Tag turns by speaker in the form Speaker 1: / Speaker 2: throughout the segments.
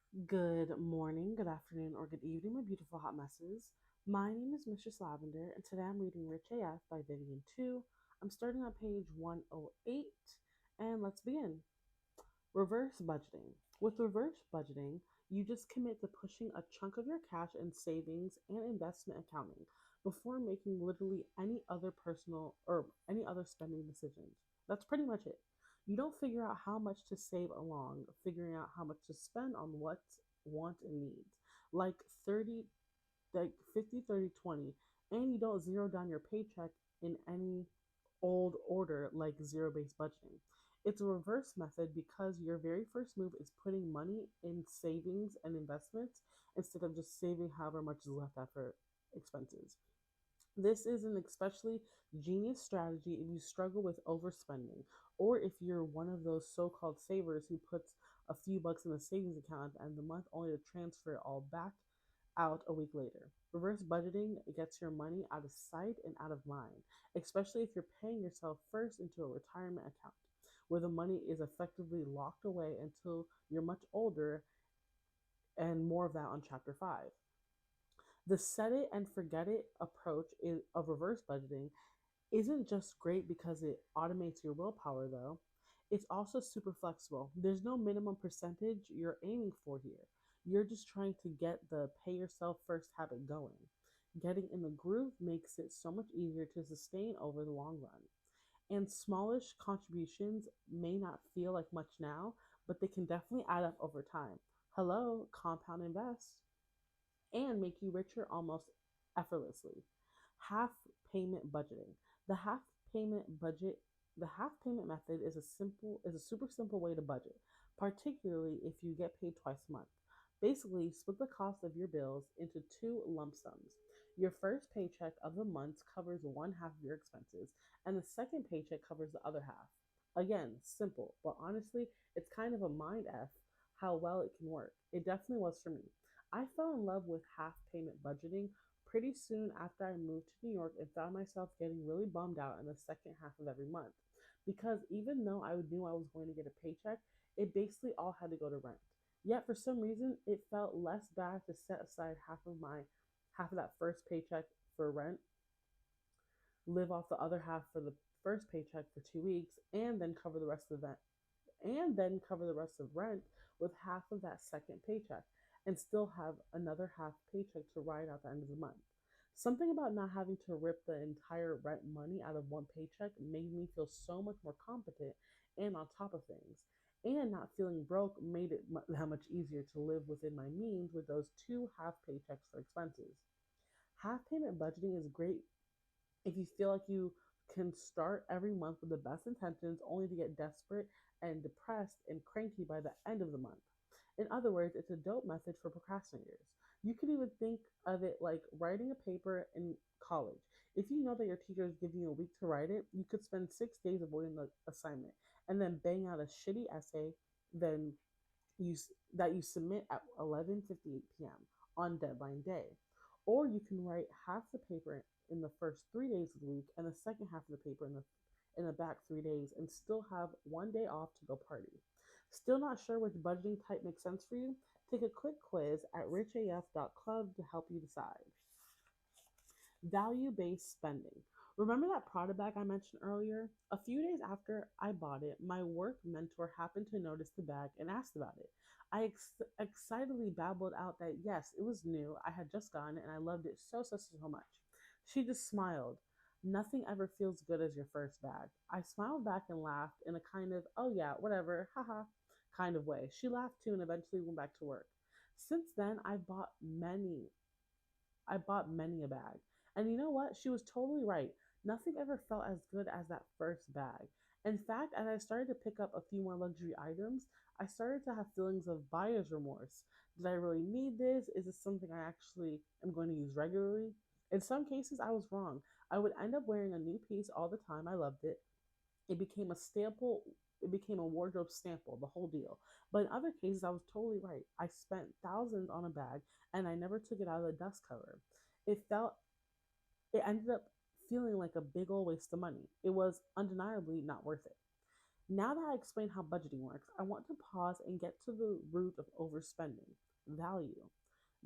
Speaker 1: Good morning, good afternoon, or good evening, my beautiful hot messes. My name is Mistress Lavender, and today I'm reading Rich AF by Vivian 2. I'm starting on page 108, and let's begin. Reverse budgeting. With reverse budgeting, you just commit to pushing a chunk of your cash in savings and investment accounting before making literally any other personal or any other spending decisions. That's pretty much it. You don't figure out how much to save along figuring out how much to spend on what want and needs. Like 30 like 50, 30, 20, and you don't zero down your paycheck in any old order like zero based budgeting. It's a reverse method because your very first move is putting money in savings and investments instead of just saving however much is left after expenses. This is an especially genius strategy if you struggle with overspending, or if you're one of those so called savers who puts a few bucks in a savings account at the end of the month only to transfer it all back out a week later. Reverse budgeting gets your money out of sight and out of mind, especially if you're paying yourself first into a retirement account where the money is effectively locked away until you're much older, and more of that on chapter 5. The set it and forget it approach of reverse budgeting isn't just great because it automates your willpower, though. It's also super flexible. There's no minimum percentage you're aiming for here. You're just trying to get the pay yourself first habit going. Getting in the groove makes it so much easier to sustain over the long run. And smallish contributions may not feel like much now, but they can definitely add up over time. Hello, compound invest and make you richer almost effortlessly. Half payment budgeting. The half payment budget the half payment method is a super simple way to budget, particularly if you get paid twice a month. Basically, split the cost of your bills into two lump sums. Your first paycheck of the month covers one half of your expenses, and the second paycheck covers the other half. Again, simple, but honestly, it's kind of a mind F how well it can work. It definitely was for me. I fell in love with half payment budgeting pretty soon after I moved to New York and found myself getting really bummed out in the second half of every month. Because even though I knew I was going to get a paycheck, it basically all had to go to rent. Yet for some reason, it felt less bad to set aside half of that first paycheck for rent, live off the other half for the first paycheck for 2 weeks, and then cover the rest of rent with half of that second paycheck and still have another half paycheck to ride out the end of the month. Something about not having to rip the entire rent money out of one paycheck made me feel so much more competent and on top of things. And not feeling broke made it that much easier to live within my means with those two half paychecks for expenses. Half payment budgeting is great if you feel like you can start every month with the best intentions only to get desperate and depressed and cranky by the end of the month. In other words, it's a dope method for procrastinators. You could even think of it like writing a paper in college. If you know that your teacher is giving you a week to write it, you could spend 6 days avoiding the assignment and then bang out a shitty essay then you that you submit at 11:58 p.m. on deadline day. Or you can write half the paper in the first 3 days of the week and the second half of the paper in the back 3 days and still have one day off to go party. Still not sure which budgeting type makes sense for you? Take a quick quiz at richaf.club to help you decide. Value based spending. Remember that Prada bag I mentioned earlier? A few days after I bought it, my work mentor happened to notice the bag and asked about it. I excitedly babbled out that yes, it was new, I had just gotten it, and I loved it so much. She just smiled. Nothing ever feels good as your first bag. I smiled back and laughed in a kind of, oh yeah, whatever, haha, kind of way. She laughed too and eventually went back to work. Since then, I bought many a bag. And you know what? She was totally right. Nothing ever felt as good as that first bag. In fact, as I started to pick up a few more luxury items, I started to have feelings of buyer's remorse. Did I really need this? Is this something I actually am going to use regularly? In some cases, I was wrong. I would end up wearing a new piece all the time. I loved it. It became a staple. It became a wardrobe staple, the whole deal. But in other cases, I was totally right. I spent thousands on a bag and I never took it out of the dust cover. It felt, it ended up feeling like a big old waste of money. It was undeniably not worth it. Now that I explained how budgeting works, I want to pause and get to the root of overspending: value.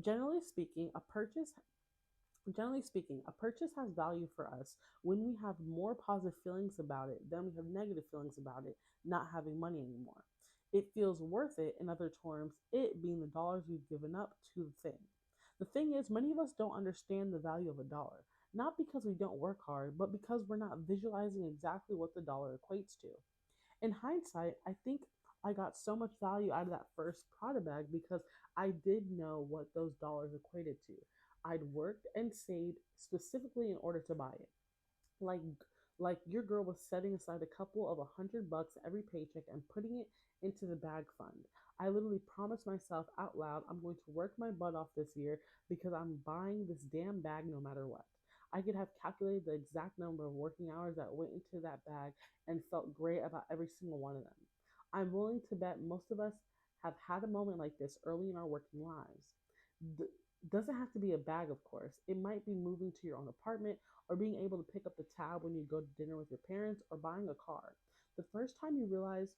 Speaker 1: Generally speaking, a purchase Generally speaking, a purchase has value for us when we have more positive feelings about it than we have negative feelings about it not having money anymore. It feels worth it, in other terms, it being the dollars we've given up to the thing. The thing is, many of us don't understand the value of a dollar, not because we don't work hard, but because we're not visualizing exactly what the dollar equates to. In hindsight, I think I got so much value out of that first Prada bag because I did know what those dollars equated to. I'd worked and saved specifically in order to buy it. Like like your girl was setting aside a couple of $100 every paycheck and putting it into the bag fund. I literally promised myself out loud I'm going to work my butt off this year because I'm buying this damn bag no matter what. I could have calculated the exact number of working hours that went into that bag and felt great about every single one of them. I'm willing to bet most of us have had a moment like this early in our working lives. D- doesn't have to be a bag, of course. It might be moving to your own apartment or being able to pick up the tab when you go to dinner with your parents or buying a car. The first time you realize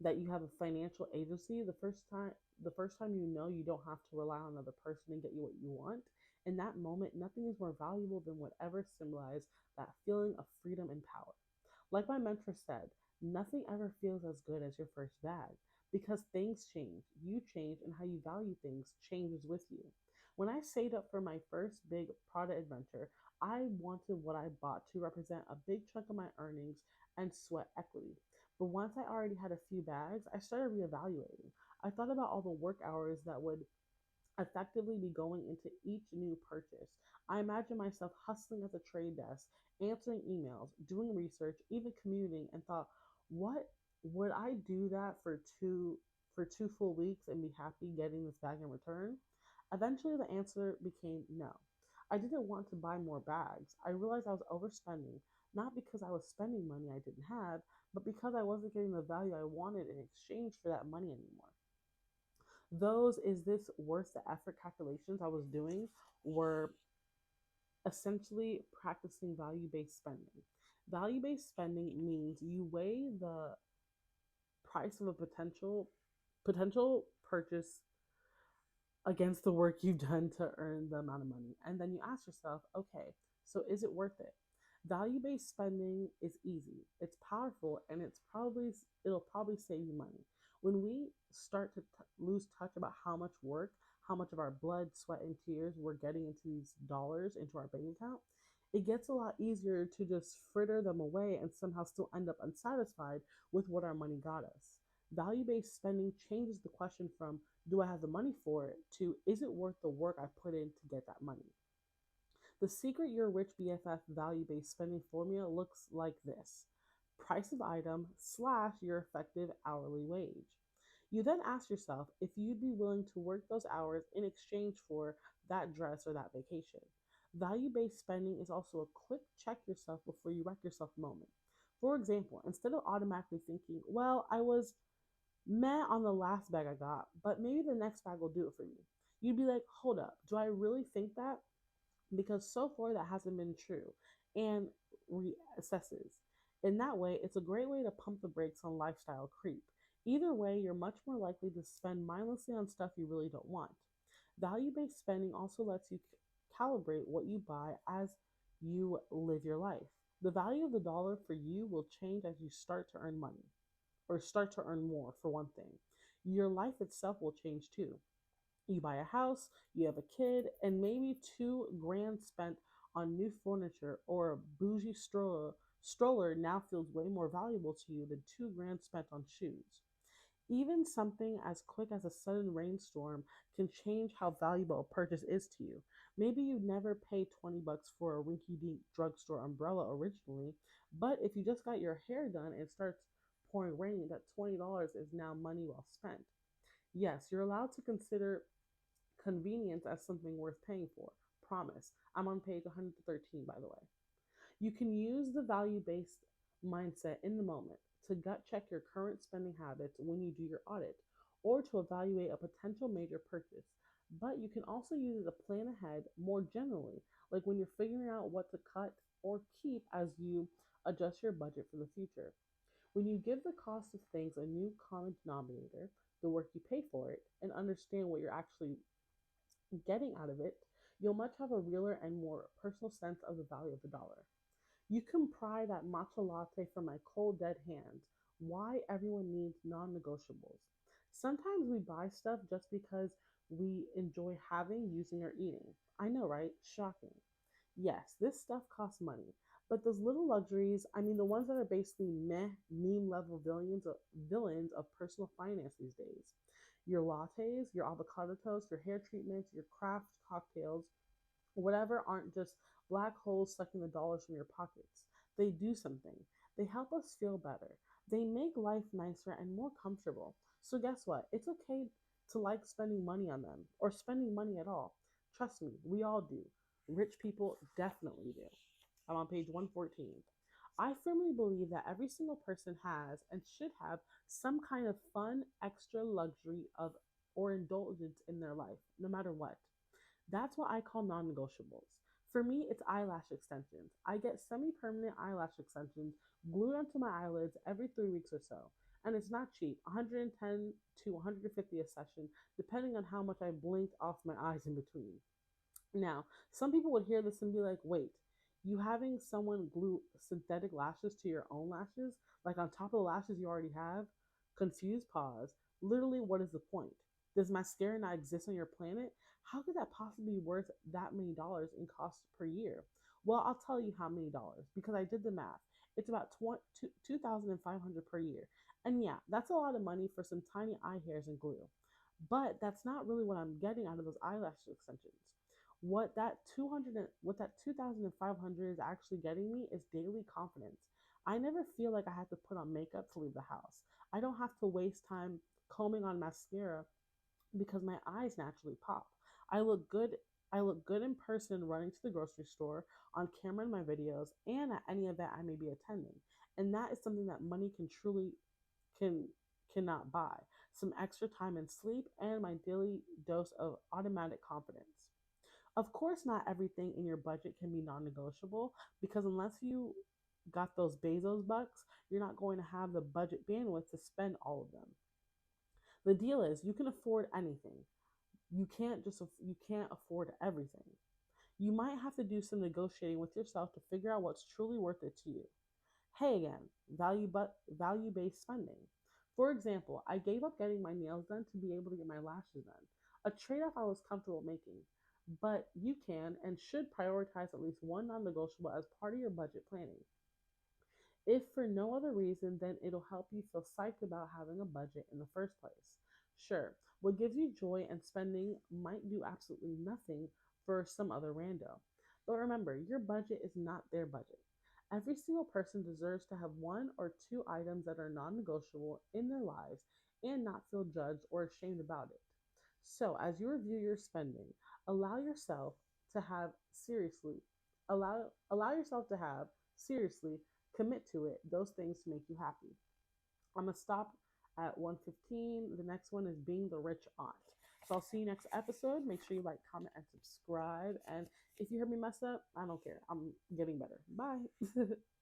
Speaker 1: that you have a financial agency, the first time you know you don't have to rely on another person to get you what you want, in that moment nothing is more valuable than whatever symbolized that feeling of freedom and power. Like my mentor said, nothing ever feels as good as your first bag because things change. You change, and how you value things changes with you. When I saved up for my first big Prada adventure, I wanted what I bought to represent a big chunk of my earnings and sweat equity. But once I already had a few bags, I started reevaluating. I thought about all the work hours that would effectively be going into each new purchase. I imagine myself hustling at the trade desk, answering emails, doing research, even commuting, and thought, what would I do that for two full weeks and be happy getting this bag in return? Eventually the answer became no. I didn't want to buy more bags. I realized I was overspending, not because I was spending money I didn't have, but because I wasn't getting the value I wanted in exchange for that money anymore. Those is this worth the effort calculations I was doing were essentially practicing value based spending. Value based spending means you weigh the price of a potential purchase against the work you've done to earn the amount of money. And then you ask yourself, okay, so is it worth it? Value based spending is easy, it's powerful, and it'll probably save you money. When we start to lose touch about how much work, how much of our blood, sweat, and tears we're getting into these dollars into our bank account, it gets a lot easier to just fritter them away and somehow still end up unsatisfied with what our money got us. Value based spending changes the question from do I have the money for it to is it worth the work I put in to get that money? The secret your rich BFF value based spending formula looks like this: price of item slash your effective hourly wage. You then ask yourself if you'd be willing to work those hours in exchange for that dress or that vacation. Value based spending is also a quick check yourself before you wreck yourself moment. For example, instead of automatically thinking, well, I was meh on the last bag I got, but maybe the next bag will do it for me, you'd be like, hold up, do I really think that? Because so far that hasn't been true, and reassesses. In that way, it's a great way to pump the brakes on lifestyle creep. Either way, you're much more likely to spend mindlessly on stuff you really don't want. Value based spending also lets you calibrate what you buy as you live your life. The value of the dollar for you will change as you start to earn money, or start to earn more, for one thing. Your life itself will change too. You buy a house, you have a kid, and maybe 2 grand spent on new furniture or a bougie stroller now feels way more valuable to you than 2 grand spent on shoes. Even something as quick as a sudden rainstorm can change how valuable a purchase is to you. Maybe you never paid $20 for a rinky dink drugstore umbrella originally, but if you just got your hair done and it starts pouring rain, that $20 is now money well spent. Yes, you're allowed to consider convenience as something worth paying for. Promise. I'm on page 113, by the way. You can use the value based mindset in the moment to gut check your current spending habits when you do your audit or to evaluate a potential major purchase. But you can also use it to plan ahead more generally, like when you're figuring out what to cut or keep as you adjust your budget for the future. When you give the cost of things a new common denominator, the work you pay for it, and understand what you're actually getting out of it, you'll much have a realer and more personal sense of the value of the dollar. You can pry that matcha latte from my cold, dead hands. Why everyone needs non negotiables. Sometimes we buy stuff just because we enjoy having, using, or eating. I know, right? Shocking. Yes, this stuff costs money. But those little luxuries, I mean, the ones that are basically meh, meme level villains of personal finance these days. Your lattes, your avocado toast, your hair treatments, your craft cocktails, whatever aren't just black holes sucking the dollars from your pockets. They do something. They help us feel better. They make life nicer and more comfortable. So, guess what? It's okay to like spending money on them or spending money at all. Trust me, we all do. Rich people definitely do. I'm on page 114. I firmly believe that every single person has and should have some kind of fun, extra luxury of or indulgence in their life, no matter what. That's what I call non negotiables. For me, it's eyelash extensions. I get semi permanent eyelash extensions glued onto my eyelids every 3 weeks or so. And it's not cheap, 110 to 150 a session, depending on how much I blinked off my eyes in between. Now, some people would hear this and be like, wait, you having someone glue synthetic lashes to your own lashes, like on top of the lashes you already have? Confused pause. Literally, what is the point? Does mascara not exist on your planet? How could that possibly be worth that many dollars in cost per year? Well, I'll tell you how many dollars because I did the math. It's about 2,500 per year. And yeah, that's a lot of money for some tiny eye hairs and glue. But that's not really what I'm getting out of those eyelash extensions. What that 2,500 is actually getting me is daily confidence. I never feel like I have to put on makeup to leave the house. I don't have to waste time combing on mascara because my eyes naturally pop. I look good I look good in person running to the grocery store, on camera in my videos, and at any event I may be attending. And that is something that money can truly can cannot buy. Some extra time and sleep and my daily dose of automatic confidence. Of course, not everything in your budget can be non negotiable because unless you got those Bezos bucks, you're not going to have the budget bandwidth to spend all of them. The deal is you can afford anything. You can't afford everything. You might have to do some negotiating with yourself to figure out what's truly worth it to you. Hey again, value based spending. For example, I gave up getting my nails done to be able to get my lashes done, a trade off I was comfortable making. But you can and should prioritize at least one non negotiable as part of your budget planning. If for no other reason, then it'll help you feel psyched about having a budget in the first place. Sure, what gives you joy and spending might do absolutely nothing for some other rando. But remember, your budget is not their budget. Every single person deserves to have one or two items that are non negotiable in their lives and not feel judged or ashamed about it. So, as you review your spending, allow yourself to have seriously allow yourself to have seriously commit to it those things to make you happy. I'm gonna stop at 115. The next one is being the rich aunt. So I'll see you next episode. Make sure you like, comment, and subscribe. And if you heard me mess up, I don't care. I'm getting better. Bye.